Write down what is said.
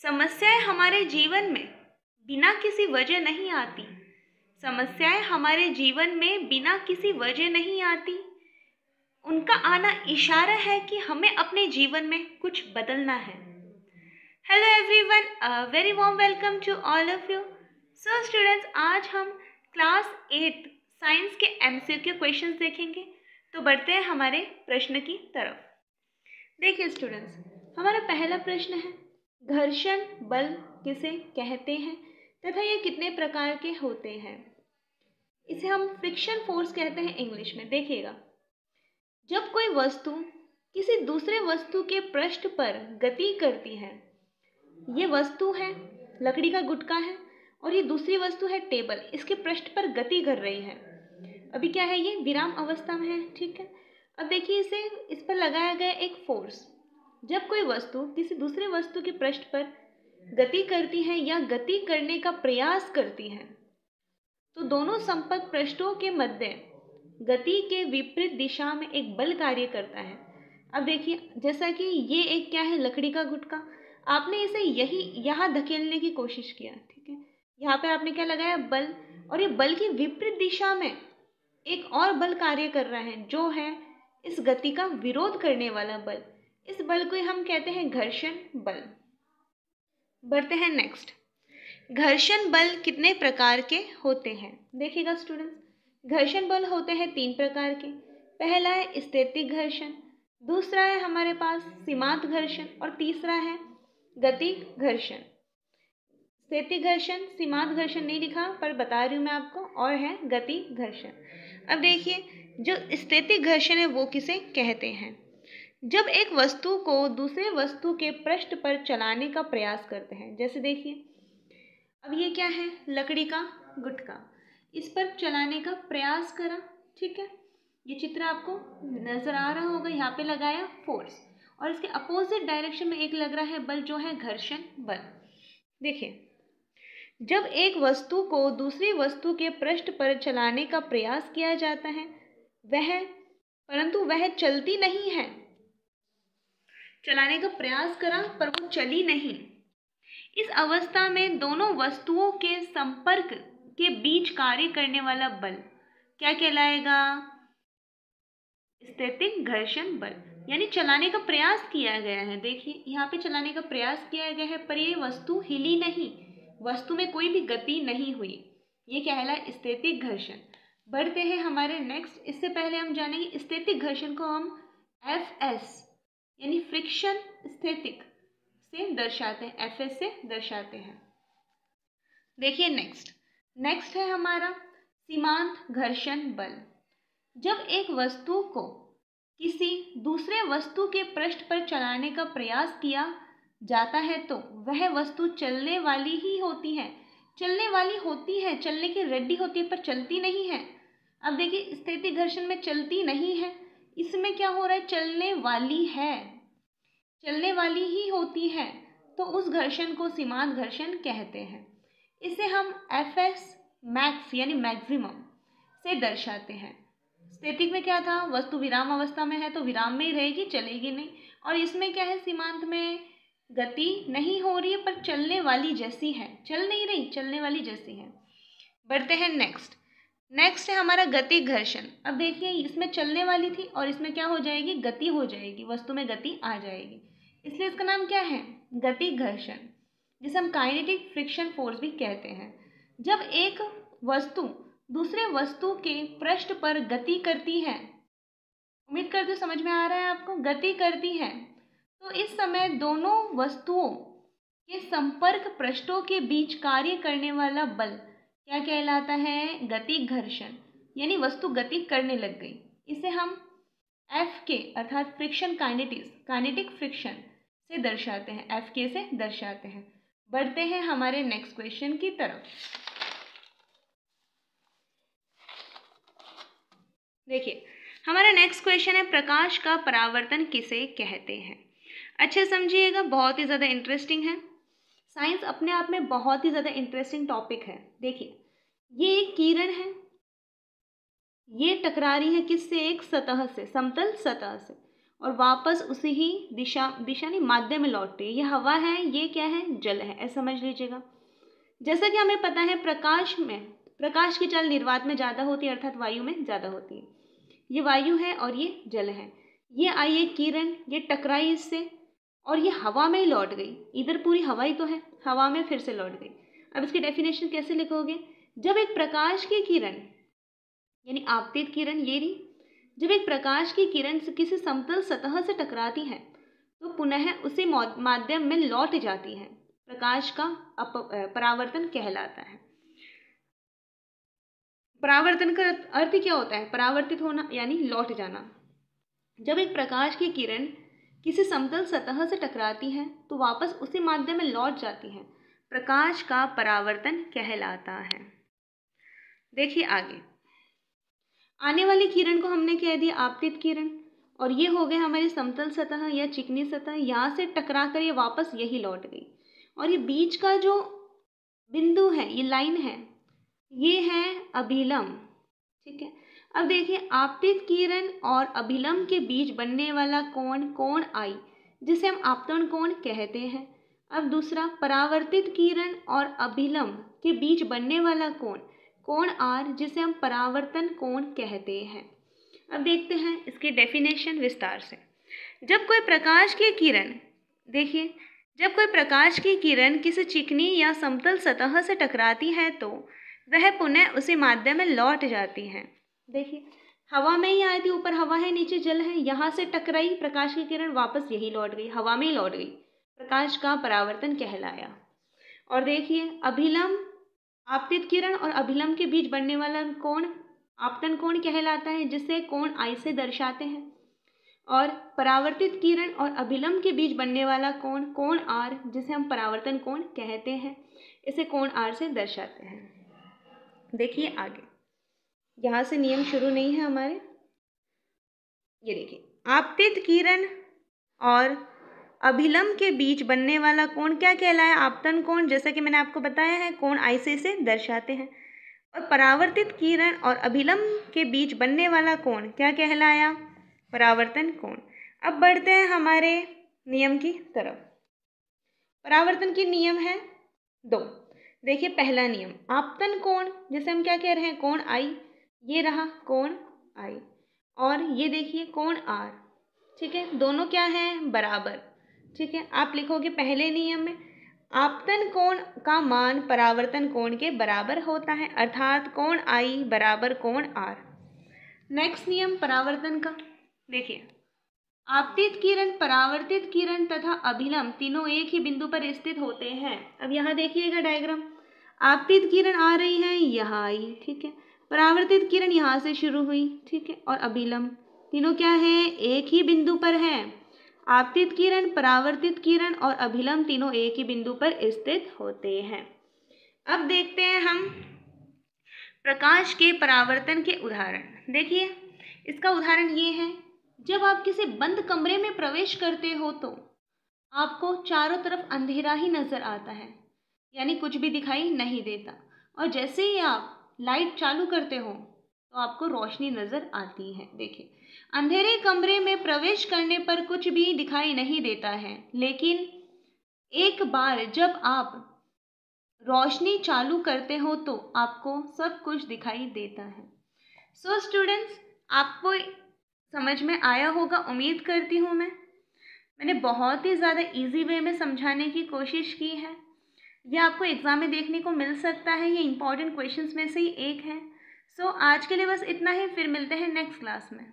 समस्याएं हमारे जीवन में बिना किसी वजह नहीं आती। समस्याएं हमारे जीवन में बिना किसी वजह नहीं आती। उनका आना इशारा है कि हमें अपने जीवन में कुछ बदलना है। Hello everyone, very warm welcome to all of you. So students, आज हम क्लास 8 साइंस के एमसीक्यू क्वेश्चंस देखेंगे। तो बढ़ते हैं हमारे प्रश्न की तरफ। देखिए स्टूडेंट्स, हमारा पहला प्रश्न है, घर्षण बल किसे कहते हैं तथा ये कितने प्रकार के होते हैं। इसे हम फ्रिक्शन फोर्स कहते हैं इंग्लिश में। देखिएगा, जब कोई वस्तु किसी दूसरे वस्तु के पृष्ठ पर गति करती है, ये वस्तु है लकड़ी का गुटका है और ये दूसरी वस्तु है टेबल, इसके पृष्ठ पर गति कर रही है। अभी क्या है, ये विराम अवस्था में है, ठीक है। अब देखिए, इस पर लगाया गया एक फोर्स। जब कोई वस्तु किसी दूसरे वस्तु के पृष्ठ पर गति करती है या गति करने का प्रयास करती है, तो दोनों संपर्क पृष्ठों के मध्य गति के विपरीत दिशा में एक बल कार्य करता है। अब देखिए, जैसा कि ये एक क्या है, लकड़ी का गुटका, आपने इसे यहाँ धकेलने की कोशिश किया, ठीक है। यहाँ पे आपने क्या लगाया, बल, और ये बल की विपरीत दिशा में एक और बल कार्य कर रहा है, जो है इस गति का विरोध करने वाला बल। इस बल को हम कहते हैं घर्षण बल। बढ़ते हैं नेक्स्ट, घर्षण बल कितने प्रकार के होते हैं। देखिएगा स्टूडेंट्स, घर्षण बल होते हैं 3 प्रकार के। पहला है स्थैतिक घर्षण, दूसरा है हमारे पास सीमांत घर्षण और तीसरा है गति घर्षण। स्थैतिक घर्षण, सीमांत घर्षण नहीं लिखा पर बता रही हूँ मैं आपको, और है गति घर्षण। अब देखिए, जो स्थैतिक घर्षण है वो किसे कहते हैं, जब एक वस्तु को दूसरे वस्तु के पृष्ठ पर चलाने का प्रयास करते हैं। जैसे देखिए, अब ये क्या है, लकड़ी का गुटका, इस पर चलाने का प्रयास करा, ठीक है। ये चित्र आपको नजर आ रहा होगा, यहाँ पे लगाया फोर्स और इसके अपोजिट डायरेक्शन में एक लग रहा है बल, जो है घर्षण बल। देखिए, जब एक वस्तु को दूसरी वस्तु के पृष्ठ पर चलाने का प्रयास किया जाता है, परंतु वह चलती नहीं है। चलाने का प्रयास करा पर वो चली नहीं। इस अवस्था में दोनों वस्तुओं के संपर्क के बीच कार्य करने वाला बल क्या कहलाएगा, स्थैतिक घर्षण बल। यानी चलाने का प्रयास किया गया है, देखिए यहाँ पे चलाने का प्रयास किया गया है पर ये वस्तु हिली नहीं, वस्तु में कोई भी गति नहीं हुई, ये कहलाए स्थैतिक घर्षण। बढ़ते हैं हमारे नेक्स्ट। इससे पहले हम जानेंगे स्थैतिक घर्षण को हम Fs यानी फ्रिक्शन स्थैतिक से दर्शाते हैं, Fs से दर्शाते हैं। देखिए नेक्स्ट है हमारा सीमांत घर्षण बल। जब एक वस्तु को किसी दूसरे वस्तु के पृष्ठ पर चलाने का प्रयास किया जाता है तो वह वस्तु चलने वाली होती है, चलने की रेडी होती है पर चलती नहीं है। अब देखिए, स्थैतिक घर्षण में चलती नहीं है, इसमें क्या हो रहा है, चलने वाली ही होती है, तो उस घर्षण को सीमांत घर्षण कहते हैं। इसे हम Fs मैक्स यानी मैक्सिमम से दर्शाते हैं। स्थैतिक में क्या था, वस्तु विराम अवस्था में है तो विराम में ही रहेगी, चलेगी नहीं। और इसमें क्या है, सीमांत में गति नहीं हो रही है पर चलने वाली जैसी है, चल नहीं रही, चलने वाली जैसी है। बढ़ते हैं नेक्स्ट है हमारा गति घर्षण। अब देखिए, इसमें चलने वाली थी और इसमें क्या हो जाएगी, गति हो जाएगी, वस्तु में गति आ जाएगी, इसलिए इसका नाम क्या है, गति घर्षण, जिसे हम काइनेटिक फ्रिक्शन फोर्स भी कहते हैं। जब एक वस्तु दूसरे वस्तु के पृष्ठ पर गति करती है, उम्मीद करते हो समझ में आ रहा है आपको, गति करती है, तो इस समय दोनों वस्तुओं के संपर्क पृष्ठों के बीच कार्य करने वाला बल क्या कहलाता है, गति घर्षण। यानी वस्तु गति करने लग गई, इसे हम Fk अर्थात फ्रिक्शन काइनेटिक फ्रिक्शन से दर्शाते हैं, Fk से दर्शाते हैं। बढ़ते हैं हमारे नेक्स्ट क्वेश्चन की तरफ। देखिए, हमारा नेक्स्ट क्वेश्चन है, प्रकाश का परावर्तन किसे कहते हैं। अच्छा समझिएगा, बहुत ही ज़्यादा इंटरेस्टिंग है। साइंस अपने आप में बहुत ही ज़्यादा इंटरेस्टिंग टॉपिक है। देखिए, ये एक किरण है, ये टकरा रही है किससे, एक सतह से, समतल सतह से, और वापस उसी ही दिशा नहीं माध्यम में लौटती है। ये हवा है, ये क्या है, जल है, ऐसा समझ लीजिएगा। जैसा कि हमें पता है प्रकाश की चाल निर्वात में ज़्यादा होती है, अर्थात वायु में ज़्यादा होती है। ये वायु है और ये जल है। ये आई एक किरण, ये टकराई इससे और ये हवा में ही लौट गई। इधर पूरी हवा ही तो है, हवा में फिर से लौट गई। अब इसकी डेफिनेशन कैसे लिखोगे? जब एक प्रकाश की किरण यानी आपतित किरण ये रही, जब एक प्रकाश की किरण किसी समतल सतह से टकराती है तो पुनः उसी माध्यम में लौट जाती है। प्रकाश का परावर्तन कहलाता है। परावर्तन का अर्थ क्या होता है? परावर्तित होना यानी लौट जाना। जब एक प्रकाश की किरण किसी समतल सतह से टकराती है तो वापस उसी माध्यम में लौट जाती है। प्रकाश का परावर्तन कहलाता है। देखिए आगे, आने वाली किरण को हमने कह दिया आपतित किरण, और ये हो गए हमारी समतल सतह या चिकनी सतह। यहाँ से टकरा कर ये वापस यही लौट गई, और ये बीच का जो बिंदु है, ये लाइन है, ये है अभिलंब। ठीक है। अब देखिए, आपतित किरण और अभिलंब के बीच बनने वाला कोण आई, जिसे हम आपतन कोण कहते हैं। अब दूसरा, परावर्तित किरण और अभिलंब के बीच बनने वाला कोण आर, जिसे हम परावर्तन कोण कहते हैं। अब देखते हैं इसकी डेफिनेशन विस्तार से। जब कोई प्रकाश की किरण, देखिए, जब कोई प्रकाश की किरण किसी चिकनी या समतल सतह से टकराती है तो वह पुनः उसी माध्यम में लौट जाती है। देखिए, हवा में ही आई थी, ऊपर हवा है, नीचे जल है, यहाँ से टकराई प्रकाश की किरण, वापस यही लौट गई, हवा में ही लौट गई। प्रकाश का परावर्तन कहलाया। और देखिए, अभिलंब, आपतित किरण और अभिलंब के बीच बनने वाला कोण आपतन कोण कहलाता है, जिसे कोण आई से दर्शाते हैं। और परावर्तित किरण और अभिलंब के बीच बनने वाला कोण आर, जिसे हम परावर्तन कोण कहते हैं, इसे कोण आर से दर्शाते हैं। देखिए आगे, यहाँ से नियम शुरू नहीं है हमारे। ये देखिए, आपतित किरण और अभिलंब के बीच बनने वाला कोण क्या कहलाया? आपतन कोण, जैसा कि मैंने आपको बताया है, कोण आई से इसे दर्शाते हैं। और परावर्तित किरण और अभिलंब के बीच बनने वाला कोण क्या कहलाया? परावर्तन कोण। अब बढ़ते हैं हमारे नियम की तरफ। परावर्तन के नियम है 2। देखिए, पहला नियम, आपतन कोण, जिसे हम क्या कह रहे हैं? कोण आई। ये रहा कोण आई, और ये देखिए कोण आर। ठीक है, दोनों क्या हैं? बराबर। ठीक है, आप लिखोगे पहले नियम में आपतन कोण का मान परावर्तन कोण के बराबर होता है, अर्थात कोण आई बराबर कोण आर। नेक्स्ट नियम परावर्तन का, देखिए, आपतित किरण, परावर्तित किरण तथा अभिलंब तीनों एक ही बिंदु पर स्थित होते हैं। अब यहाँ देखिएगा डायग्राम, आपतित किरण आ रही है, यहाँ आई। ठीक है, परावर्तित किरण यहाँ से शुरू हुई। ठीक है, और अभिलंब तीनों क्या है? एक ही बिंदु पर है। आपतित किरण, परावर्तित किरण और अभिलंब तीनों एक ही बिंदु पर स्थित होते हैं। अब देखते हैं हम प्रकाश के परावर्तन के उदाहरण। देखिए, इसका उदाहरण ये है, जब आप किसी बंद कमरे में प्रवेश करते हो तो आपको चारों तरफ अंधेरा ही नजर आता है, यानी कुछ भी दिखाई नहीं देता। और जैसे ही आप लाइट चालू करते हो तो आपको रोशनी नजर आती है। देखिए, अंधेरे कमरे में प्रवेश करने पर कुछ भी दिखाई नहीं देता है, लेकिन एक बार जब आप रोशनी चालू करते हो तो आपको सब कुछ दिखाई देता है। सो स्टूडेंट्स, आपको समझ में आया होगा, उम्मीद करती हूँ मैंने बहुत ही ज़्यादा इजी वे में समझाने की कोशिश की है। यह आपको एग्ज़ाम में देखने को मिल सकता है, ये इंपॉर्टेंट क्वेश्चंस में से ही एक है। सो आज के लिए बस इतना ही, फिर मिलते हैं नेक्स्ट क्लास में।